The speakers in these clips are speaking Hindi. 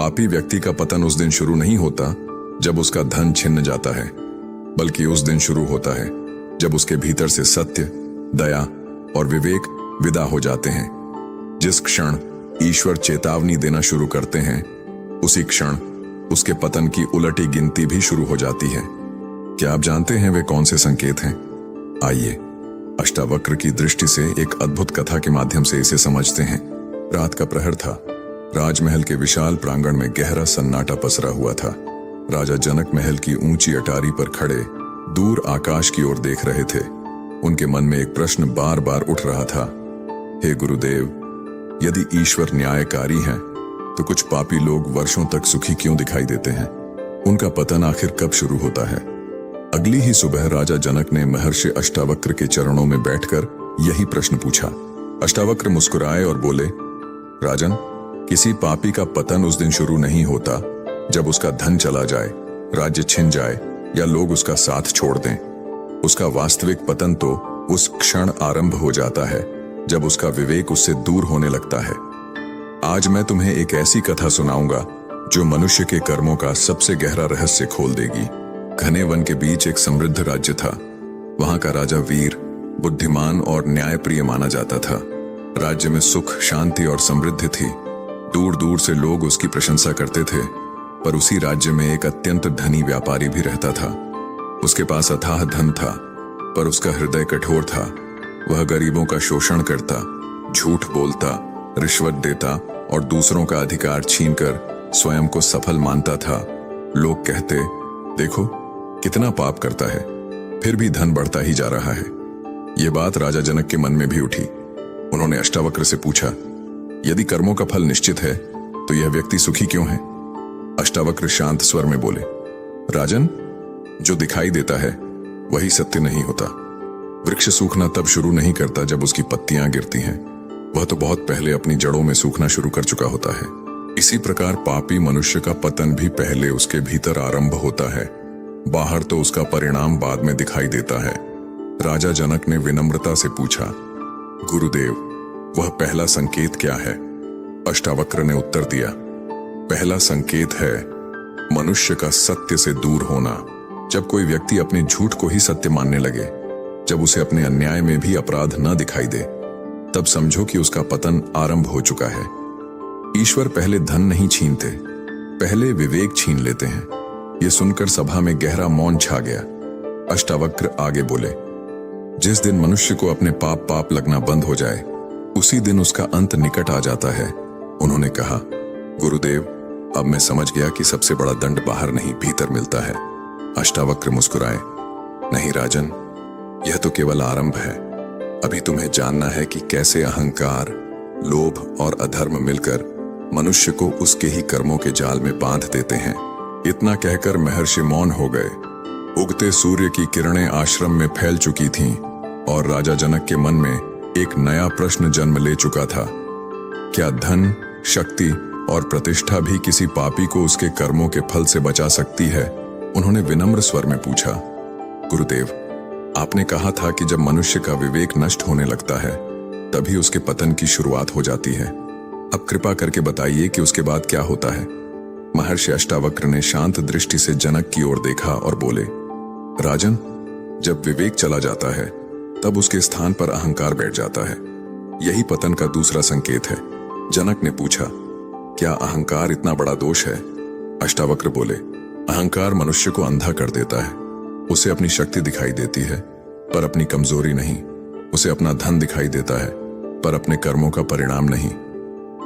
पापी व्यक्ति का पतन उस दिन शुरू नहीं होता जब उसका धन छिन्न जाता है, बल्कि उस दिन शुरू होता है जब उसके भीतर से सत्य, दया और विवेक विदा हो जाते हैं। जिस क्षण ईश्वर चेतावनी देना शुरू करते हैं, उसी क्षण उसके पतन की उलटी गिनती भी शुरू हो जाती है। क्या आप जानते हैं वे कौन से संकेत हैं? आइए अष्टावक्र की दृष्टि से एक अद्भुत कथा के माध्यम से इसे समझते हैं। रात का प्रहर था। राजमहल के विशाल प्रांगण में गहरा सन्नाटा पसरा हुआ था। राजा जनक महल की ऊंची अटारी पर खड़े दूर आकाश की ओर देख रहे थे। उनके मन में एक प्रश्न बार बार उठ रहा था। हे गुरुदेव, यदि ईश्वर न्यायकारी हैं, तो कुछ पापी लोग वर्षों तक सुखी क्यों दिखाई देते हैं? उनका पतन आखिर कब शुरू होता है? अगली ही सुबह राजा जनक ने महर्षि अष्टावक्र के चरणों में बैठकर यही प्रश्न पूछा। अष्टावक्र मुस्कुराए और बोले, राजन, किसी पापी का पतन उस दिन शुरू नहीं होता जब उसका धन चला जाए, राज्य छिन जाए या लोग उसका साथ छोड़ दें। उसका वास्तविक पतन तो उस क्षण आरंभ हो जाता है जब उसका विवेक उससे दूर होने लगता है। आज मैं तुम्हें एक ऐसी कथा सुनाऊंगा जो मनुष्य के कर्मों का सबसे गहरा रहस्य खोल देगी। घने वन के बीच एक समृद्ध राज्य था। वहां का राजा वीर, बुद्धिमान और न्यायप्रिय माना जाता था। राज्य में सुख, शांति और समृद्धि थी। दूर दूर से लोग उसकी प्रशंसा करते थे। पर उसी राज्य में एक अत्यंत धनी व्यापारी भी रहता था। उसके पास अथाह धन था, पर उसका हृदय कठोर था। वह गरीबों का शोषण करता, झूठ बोलता, रिश्वत देता और दूसरों का अधिकार छीनकर स्वयं को सफल मानता था। लोग कहते, देखो कितना पाप करता है, फिर भी धन बढ़ता ही जा रहा है। यह बात राजा जनक के मन में भी उठी। उन्होंने अष्टावक्र से पूछा, यदि कर्मों का फल निश्चित है तो यह व्यक्ति सुखी क्यों है? अष्टावक्र शांत स्वर में बोले, राजन, जो दिखाई देता है वही सत्य नहीं होता। वृक्ष सूखना तब शुरू नहीं करता जब उसकी पत्तियां गिरती हैं। वह तो बहुत पहले अपनी जड़ों में सूखना शुरू कर चुका होता है। इसी प्रकार पापी मनुष्य का पतन भी पहले उसके भीतर आरंभ होता है। बाहर तो उसका परिणाम बाद में दिखाई देता है। राजा जनक ने विनम्रता से पूछा, गुरुदेव, वह पहला संकेत क्या है? अष्टावक्र ने उत्तर दिया, पहला संकेत है मनुष्य का सत्य से दूर होना। जब कोई व्यक्ति अपने झूठ को ही सत्य मानने लगे, जब उसे अपने अन्याय में भी अपराध न दिखाई दे, तब समझो कि उसका पतन आरंभ हो चुका है। ईश्वर पहले धन नहीं छीनते, पहले विवेक छीन लेते हैं। यह सुनकर सभा में गहरा मौन छा गया। अष्टावक्र आगे बोले, जिस दिन मनुष्य को अपने पाप पाप लगना बंद हो जाए, उसी दिन उसका अंत निकट आ जाता है। उन्होंने कहा, गुरुदेव, अब मैं समझ गया कि सबसे बड़ा दंड बाहर नहीं भीतर मिलता है। अष्टावक्र मुस्कुराए, नहीं राजन, यह तो केवल आरंभ है। अभी तुम्हें जानना है कि कैसे अहंकार, लोभ और अधर्म मिलकर मनुष्य को उसके ही कर्मों के जाल में बांध देते हैं। इतना कहकर महर्षि मौन हो गए। उगते सूर्य की किरणें आश्रम में फैल चुकी थीं और राजा जनक के मन में एक नया प्रश्न जन्म ले चुका था। क्या धन, शक्ति और प्रतिष्ठा भी किसी पापी को उसके कर्मों के फल से बचा सकती है? उन्होंने विनम्र स्वर में पूछा, गुरुदेव, आपने कहा था कि जब मनुष्य का विवेक नष्ट होने लगता है तभी उसके पतन की शुरुआत हो जाती है। अब कृपा करके बताइए कि उसके बाद क्या होता है? महर्षि अष्टावक्र ने शांत दृष्टि से जनक की ओर देखा और बोले, राजन, जब विवेक चला जाता है तब उसके स्थान पर अहंकार बैठ जाता है। यही पतन का दूसरा संकेत है। जनक ने पूछा, क्या अहंकार इतना बड़ा दोष है? अष्टावक्र बोले, अहंकार मनुष्य को अंधा कर देता है। उसे अपनी शक्ति दिखाई देती है पर अपनी कमजोरी नहीं। उसे अपना धन दिखाई देता है पर अपने कर्मों का परिणाम नहीं।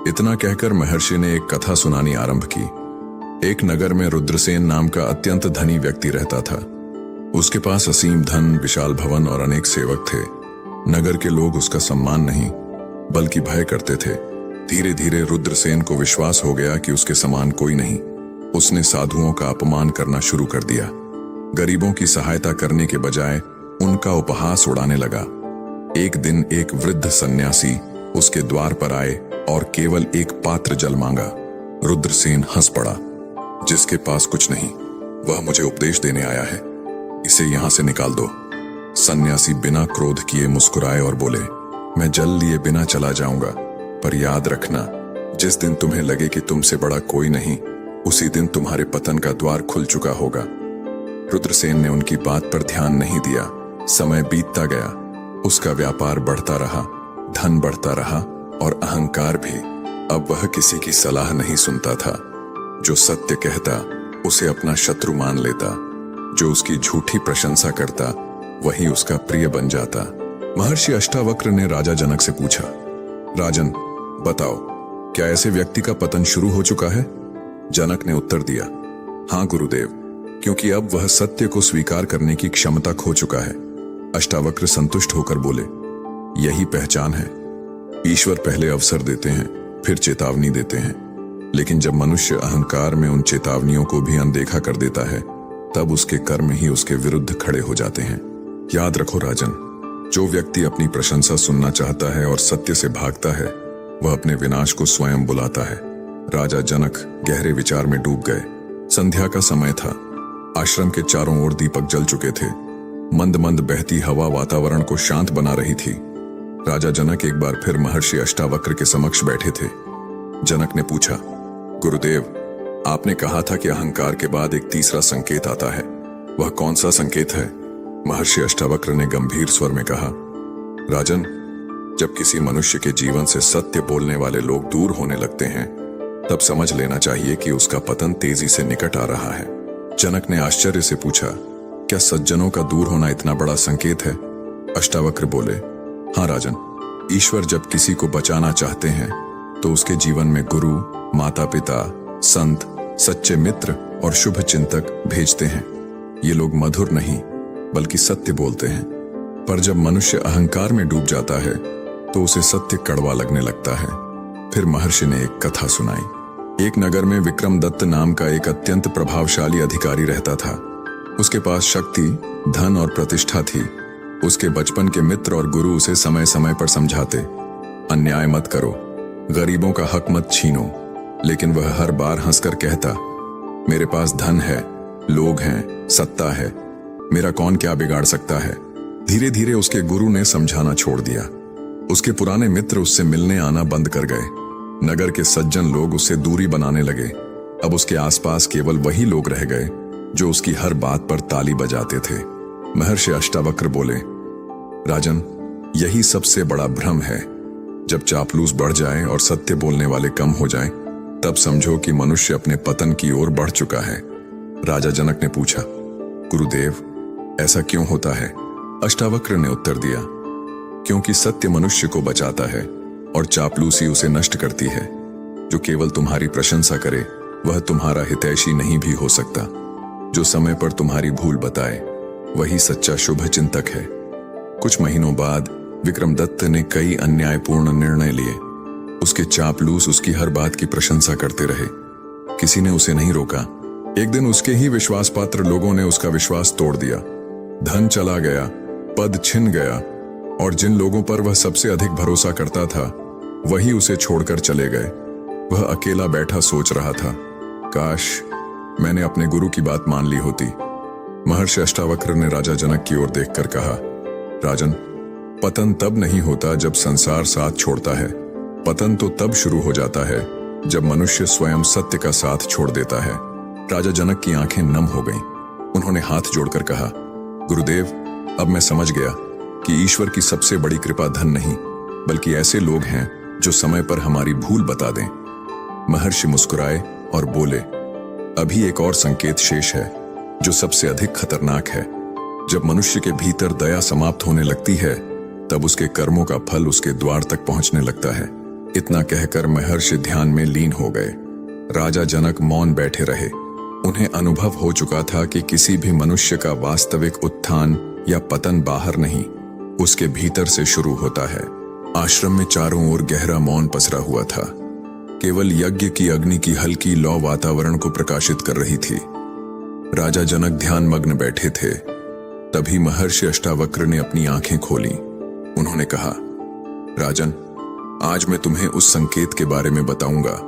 इतना कहकर महर्षि ने एक कथा सुनानी आरंभ की। एक नगर में रुद्रसेन नाम का अत्यंत धनी व्यक्ति रहता था। उसके पास असीम धन, विशाल भवन और अनेक सेवक थे। नगर के लोग उसका सम्मान नहीं बल्कि भय करते थे। धीरे धीरे रुद्रसेन को विश्वास हो गया कि उसके समान कोई नहीं। उसने साधुओं का अपमान करना शुरू कर दिया। गरीबों की सहायता करने के बजाय उनका उपहास उड़ाने लगा। एक दिन एक वृद्ध सन्यासी उसके द्वार पर आए और केवल एक पात्र जल मांगा। रुद्रसेन हंस पड़ा, जिसके पास कुछ नहीं वह मुझे उपदेश देने आया है, इसे यहां से निकाल दो। सन्यासी बिना क्रोध किए मुस्कुराए और बोले, मैं जल लिए बिना चला जाऊंगा, पर याद रखना, जिस दिन तुम्हें लगे कि तुमसे बड़ा कोई नहीं, उसी दिन तुम्हारे पतन का द्वार खुल चुका होगा। रुद्रसेन ने उनकी बात पर ध्यान नहीं दिया। समय बीतता गया, उसका व्यापार बढ़ता रहा, धन बढ़ता रहा और अहंकार भी। अब वह किसी की सलाह नहीं सुनता था। जो सत्य कहता उसे अपना शत्रु मान लेता, जो उसकी झूठी प्रशंसा करता वही उसका प्रिय बन जाता। महर्षि अष्टावक्र ने राजा जनक से पूछा, राजन बताओ, क्या ऐसे व्यक्ति का पतन शुरू हो चुका है? जनक ने उत्तर दिया, हाँ गुरुदेव, क्योंकि अब वह सत्य को स्वीकार करने की क्षमता खो चुका है। अष्टावक्र संतुष्ट होकर बोले, यही पहचान है। ईश्वर पहले अवसर देते हैं, फिर चेतावनी देते हैं, लेकिन जब मनुष्य अहंकार में उन चेतावनियों को भी अनदेखा कर देता है, तब उसके कर्म ही उसके विरुद्ध खड़े हो जाते हैं। याद रखो राजन, जो व्यक्ति अपनी प्रशंसा सुनना चाहता है और सत्य से भागता है, वह अपने विनाश को स्वयं बुलाता है। राजा जनक गहरे विचार में डूब गए। संध्या का समय था। आश्रम के चारों ओर दीपक जल चुके थे। मंद मंद बहती हवा वातावरण को शांत बना रही थी। राजा जनक एक बार फिर महर्षि अष्टावक्र के समक्ष बैठे थे। जनक ने पूछा, गुरुदेव, आपने कहा था कि अहंकार के बाद एक तीसरा संकेत आता है, वह कौन सा संकेत है? महर्षि अष्टावक्र ने गंभीर स्वर में कहा, राजन, जब किसी मनुष्य के जीवन से सत्य बोलने वाले लोग दूर होने लगते हैं, तब समझ लेना चाहिए कि उसका पतन तेजी से निकट आ रहा है। जनक ने आश्चर्य से पूछा, क्या सज्जनों का दूर होना इतना बड़ा संकेत है? अष्टावक्र बोले, हाँ राजन, ईश्वर जब किसी को बचाना चाहते हैं तो उसके जीवन में गुरु, माता पिता, संत, सच्चे मित्र और शुभ चिंतक भेजते हैं। ये लोग मधुर नहीं बल्कि सत्य बोलते हैं। पर जब मनुष्य अहंकार में डूब जाता है तो उसे सत्य कड़वा लगने लगता है। फिर महर्षि ने एक कथा सुनाई। एक नगर में विक्रमदत्त नाम का एक अत्यंत प्रभावशाली अधिकारी रहता था। उसके पास शक्ति, धन और प्रतिष्ठा थी। उसके बचपन के मित्र और गुरु उसे समय समय पर समझाते, अन्याय मत करो, गरीबों का हक मत छीनो, लेकिन वह हर बार हंसकर कहता, मेरे पास धन है, लोग हैं, सत्ता है, मेरा कौन क्या बिगाड़ सकता है। धीरे धीरे उसके गुरु ने समझाना छोड़ दिया। उसके पुराने मित्र उससे मिलने आना बंद कर गए। नगर के सज्जन लोग उससे दूरी बनाने लगे। अब उसके आसपास केवल वही लोग रह गए जो उसकी हर बात पर ताली बजाते थे। महर्षि अष्टावक्र बोले, राजन, यही सबसे बड़ा भ्रम है। जब चापलूस बढ़ जाए और सत्य बोलने वाले कम हो जाएं, तब समझो कि मनुष्य अपने पतन की ओर बढ़ चुका है। राजा जनक ने पूछा, गुरुदेव, ऐसा क्यों होता है? अष्टावक्र ने उत्तर दिया, क्योंकि सत्य मनुष्य को बचाता है और चापलूसी उसे नष्ट करती है। जो केवल तुम्हारी प्रशंसा करे वह तुम्हारा हितैषी नहीं भी हो सकता। जो समय पर तुम्हारी भूल बताए वही सच्चा शुभ चिंतक है। कुछ महीनों बाद विक्रमदत्त ने कई अन्यायपूर्ण निर्णय लिए। उसके चापलूस उसकी हर बात की प्रशंसा करते रहे। किसी ने उसे नहीं रोका। एक दिन उसके ही विश्वास पात्र लोगों ने उसका विश्वास तोड़ दिया। धन चला गया, पद छिन गया और जिन लोगों पर वह सबसे अधिक भरोसा करता था वही उसे छोड़कर चले गए। वह अकेला बैठा सोच रहा था, काश मैंने अपने गुरु की बात मान ली होती। महर्षि अष्टावक्र ने राजा जनक की ओर देखकर कहा, राजन, पतन तब नहीं होता जब संसार साथ छोड़ता है। पतन तो तब शुरू हो जाता है जब मनुष्य स्वयं सत्य का साथ छोड़ देता है। राजा जनक की आंखें नम हो गईं। उन्होंने हाथ जोड़कर कहा, गुरुदेव, अब मैं समझ गया कि ईश्वर की सबसे बड़ी कृपा धन नहीं बल्कि ऐसे लोग हैं जो समय पर हमारी भूल बता दें। महर्षि मुस्कुराए और बोले, अभी एक और संकेत शेष है जो सबसे अधिक खतरनाक है। जब मनुष्य के भीतर दया समाप्त होने लगती है तब उसके कर्मों का फल उसके द्वार तक पहुंचने लगता है। इतना कहकर महर्षि ध्यान में लीन हो गए। राजा जनक मौन बैठे रहे। उन्हें अनुभव हो चुका था कि किसी भी मनुष्य का वास्तविक उत्थान या पतन बाहर नहीं, उसके भीतर से शुरू होता है। आश्रम में चारों ओर गहरा मौन पसरा हुआ था। केवल यज्ञ की अग्नि की हल्की लौ वातावरण को प्रकाशित कर रही थी। राजा जनक ध्यान मग्न बैठे थे। तभी महर्षि अष्टावक्र ने अपनी आंखें खोली। उन्होंने कहा, राजन, आज मैं तुम्हें उस संकेत के बारे में बताऊंगा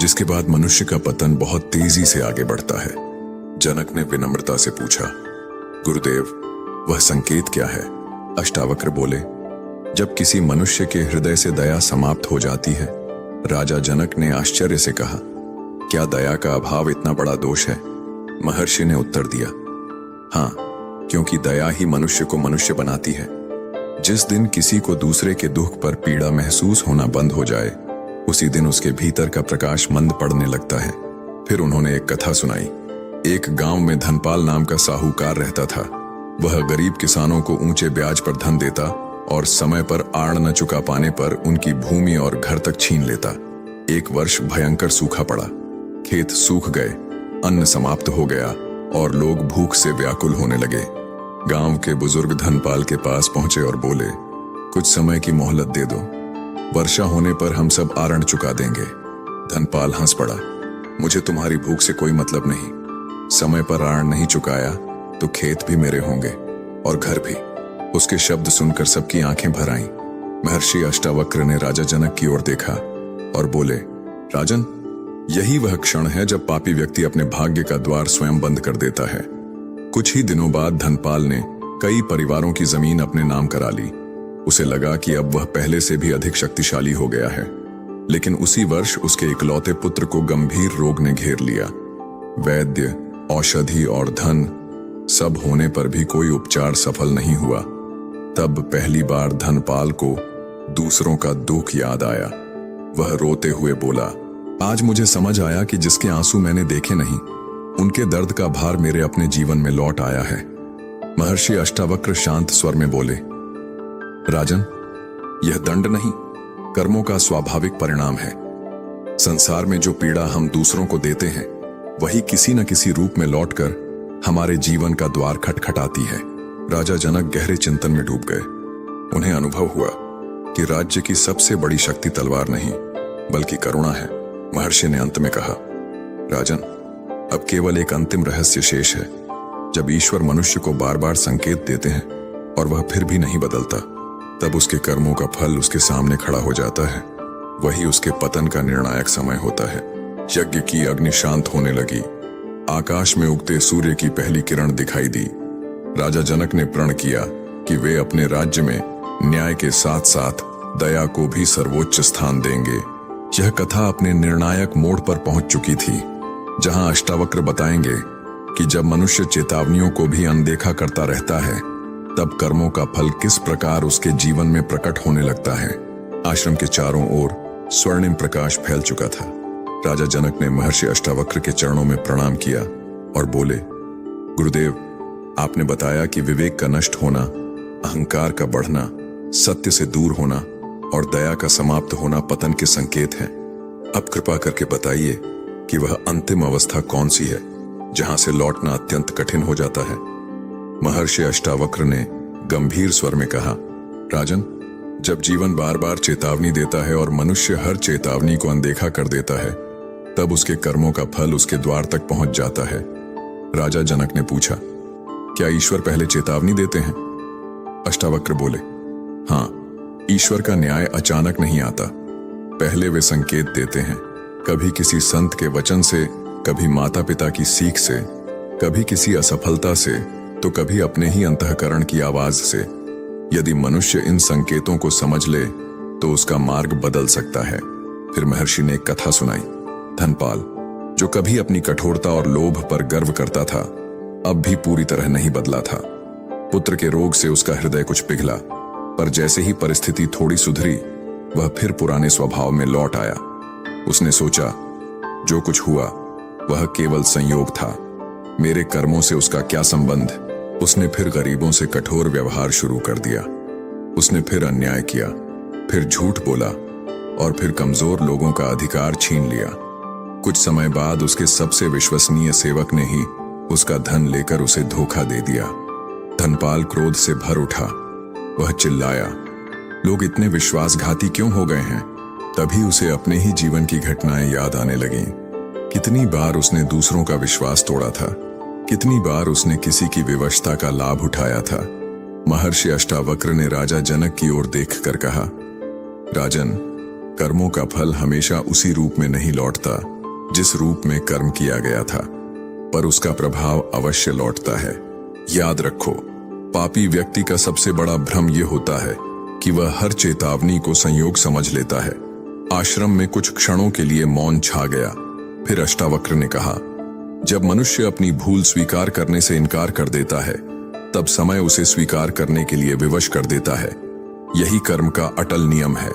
जिसके बाद मनुष्य का पतन बहुत तेजी से आगे बढ़ता है। जनक ने विनम्रता से पूछा, गुरुदेव, वह संकेत क्या है? अष्टावक्र बोले, जब किसी मनुष्य के हृदय से दया समाप्त हो जाती है राजा जनक ने आश्चर्य से कहा, क्या दया का अभाव इतना बड़ा दोष है? महर्षि ने उत्तर दिया, हाँ, क्योंकि दया ही मनुष्य को मनुष्य बनाती है। जिस दिन किसी को दूसरे के दुख पर पीड़ा महसूस होना बंद हो जाए, उसी दिन उसके भीतर का प्रकाश मंद पड़ने लगता है। फिर उन्होंने एक कथा सुनाई। एक गांव में धनपाल नाम का साहूकार रहता था। वह गरीब किसानों को ऊंचे ब्याज पर धन देता और समय पर आड़ न चुका पाने पर उनकी भूमि और घर तक छीन लेता। एक वर्ष भयंकर सूखा पड़ा। खेत सूख गए, अन्न समाप्त हो गया और लोग भूख से व्याकुल होने लगे। गांव के बुजुर्ग धनपाल के पास पहुंचे और बोले, कुछ समय की मोहलत दे दो, वर्षा होने पर हम सब आरण चुका देंगे। धनपाल हंस पड़ा, मुझे तुम्हारी भूख से कोई मतलब नहीं। समय पर आरण नहीं चुकाया तो खेत भी मेरे होंगे और घर भी। उसके शब्द सुनकर सबकी आंखें भर आईं। महर्षि अष्टावक्र ने राजा जनक की ओर देखा और बोले, राजन, यही वह क्षण है जब पापी व्यक्ति अपने भाग्य का द्वार स्वयं बंद कर देता है। कुछ ही दिनों बाद धनपाल ने कई परिवारों की जमीन अपने नाम करा ली। उसे लगा कि अब वह पहले से भी अधिक शक्तिशाली हो गया है। लेकिन उसी वर्ष उसके इकलौते पुत्र को गंभीर रोग ने घेर लिया। वैद्य, औषधि और धन सब होने पर भी कोई उपचार सफल नहीं हुआ। तब पहली बार धनपाल को दूसरों का दुख याद आया। वह रोते हुए बोला, आज मुझे समझ आया कि जिसके आंसू मैंने देखे नहीं, उनके दर्द का भार मेरे अपने जीवन में लौट आया है। महर्षि अष्टावक्र शांत स्वर में बोले, राजन, यह दंड नहीं, कर्मों का स्वाभाविक परिणाम है। संसार में जो पीड़ा हम दूसरों को देते हैं, वही किसी न किसी रूप में लौटकर हमारे जीवन का द्वार खटखटाती है। राजा जनक गहरे चिंतन में डूब गए। उन्हें अनुभव हुआ कि राज्य की सबसे बड़ी शक्ति तलवार नहीं, बल्कि करुणा है। महर्षि ने अंत में कहा, राजन, अब केवल एक अंतिम रहस्य शेष है। जब ईश्वर मनुष्य को बार बार संकेत देते हैं और वह फिर भी नहीं बदलता, तब उसके कर्मों का फल उसके सामने खड़ा हो जाता है। वही उसके पतन का निर्णायक समय होता है। यज्ञ की अग्नि शांत होने लगी। आकाश में उगते सूर्य की पहली किरण दिखाई दी। राजा जनक ने प्रण किया कि वे अपने राज्य में न्याय के साथ साथ दया को भी सर्वोच्च स्थान देंगे। यह कथा अपने निर्णायक मोड़ पर पहुंच चुकी थी, जहां अष्टावक्र बताएंगे कि जब मनुष्य चेतावनियों को भी अनदेखा करता रहता है, तब कर्मों का फल किस प्रकार उसके जीवन में प्रकट होने लगता है। आश्रम के चारों ओर स्वर्णिम प्रकाश फैल चुका था। राजा जनक ने महर्षि अष्टावक्र के चरणों में प्रणाम किया और बोले, गुरुदेव, आपने बताया कि विवेक का नष्ट होना, अहंकार का बढ़ना, सत्य से दूर होना और दया का समाप्त होना पतन के संकेत हैं। अब कृपा करके बताइए कि वह अंतिम अवस्था कौन सी है, जहां से लौटना अत्यंत कठिन हो जाता है। महर्षि अष्टावक्र ने गंभीर स्वर में कहा, राजन, जब जीवन बार बार चेतावनी देता है और मनुष्य हर चेतावनी को अनदेखा कर देता है, तब उसके कर्मों का फल उसके द्वार तक पहुंच जाता है। राजा जनक ने पूछा, क्या ईश्वर पहले चेतावनी देते हैं? अष्टावक्र बोले, हाँ, ईश्वर का न्याय अचानक नहीं आता। पहले वे संकेत देते हैं, कभी किसी संत के वचन से, कभी माता पिता की सीख से, कभी किसी असफलता से, तो कभी अपने ही अंतःकरण की आवाज से। यदि मनुष्य इन संकेतों को समझ ले तो उसका मार्ग बदल सकता है। फिर महर्षि ने एक कथा सुनाई। धनपाल, जो कभी अपनी कठोरता और लोभ पर गर्व करता था, अब भी पूरी तरह नहीं बदला था। पुत्र के रोग से उसका हृदय कुछ पिघला, पर जैसे ही परिस्थिति थोड़ी सुधरी, वह फिर पुराने स्वभाव में लौट आया। उसने सोचा, जो कुछ हुआ वह केवल संयोग था, मेरे कर्मों से उसका क्या संबंध। उसने फिर गरीबों से कठोर व्यवहार शुरू कर दिया। उसने फिर अन्याय किया, फिर झूठ बोला और फिर कमजोर लोगों का अधिकार छीन लिया। कुछ समय बाद उसके सबसे विश्वसनीय सेवक ने ही उसका धन लेकर उसे धोखा दे दिया। धनपाल क्रोध से भर उठा। वह चिल्लाया, लोग इतने विश्वासघाती क्यों हो गए हैं? तभी उसे अपने ही जीवन की घटनाएं याद आने लगीं। कितनी बार उसने दूसरों का विश्वास तोड़ा था, कितनी बार उसने किसी की विवशता का लाभ उठाया था। महर्षि अष्टावक्र ने राजा जनक की ओर देखकर कहा, राजन, कर्मों का फल हमेशा उसी रूप में नहीं लौटता जिस रूप में कर्म किया गया था, पर उसका प्रभाव अवश्य लौटता है। याद रखो, पापी व्यक्ति का सबसे बड़ा भ्रम यह होता है कि वह हर चेतावनी को संयोग समझ लेता है। आश्रम में कुछ क्षणों के लिए मौन छा गया। फिर अष्टावक्र ने कहा, जब मनुष्य अपनी भूल स्वीकार करने से इनकार कर देता है, तब समय उसे स्वीकार करने के लिए विवश कर देता है। यही कर्म का अटल नियम है।